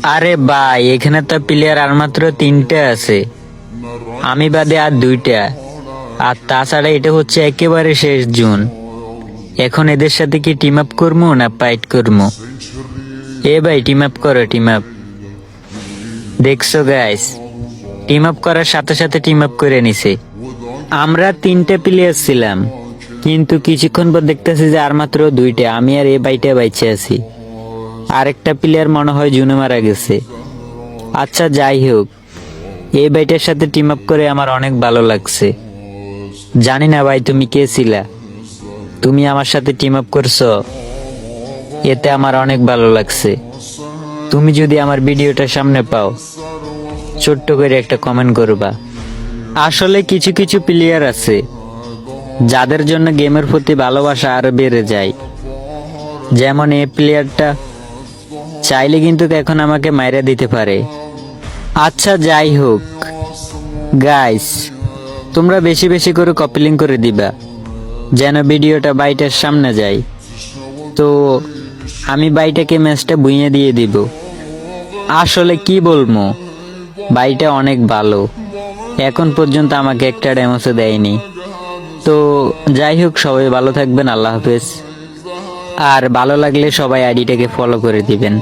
আরে ভাই, এখানে তো প্লেয়ার আর মাত্র 3টে আছে, আমি বাদে আর 2টা। আর তাছাড়া এটা হচ্ছে একেবারে শেষ জুন। এখন এদের সাথে কি টিম আপ করবো না ফাইট করবো? এ ভাই, টিম আপ করো, টিম আপ। দেখছো গাইস, টিম আপ করার সাথে সাথে টিম আপ করে নিছে। আমরা 3টে প্লেয়ার ছিলাম, কিন্তু কিছুক্ষণ পর দেখতেছি যে আর মাত্র 2টে, আমি আর এ বাইটা বাইচে আছি। আরেকটা প্লেয়ার মনে হয় জুনে মারা গেছে। আচ্ছা যাই হোক, এই বাইটার সাথে টিম আপ করে আমার অনেক ভালো লাগছে। জানি না ভাই তুমি কে ছিলা, তুমি আমার সাথে টিম আপ করছো, এতে আমার অনেক ভালো লাগছে। তুমি যদি আমার ভিডিওটা সামনে পাও, ছোট্ট করে একটা কমেন্ট করবা। আসলে কিছু কিছু প্লেয়ার আছে যাদের জন্য গেমের প্রতি ভালোবাসা আরো বেড়ে যায়। যেমন এই প্লেয়ারটা চাইলে কিন্তু এখন আমাকে মাইরা দিতে পারে। আচ্ছা যাই হোক গাইস, তোমরা বেশি বেশি করে কপি লিঙ্ক করে দিবা, যেন ভিডিওটা বাইটের সামনে যায়। তো আমি বাইটাকে ম্যাচটা বুইয়ে দিয়ে দিব। আসলে কি বলবো, বাইটা অনেক ভালো, এখন পর্যন্ত আমাকে একটা ডেমোসও দেয়নি। তো যাই হোক, সবাই ভালো থাকবেন, আল্লাহ হাফেজ। আর ভালো লাগলে সবাই আইডিটাকে ফলো করে দিবেন।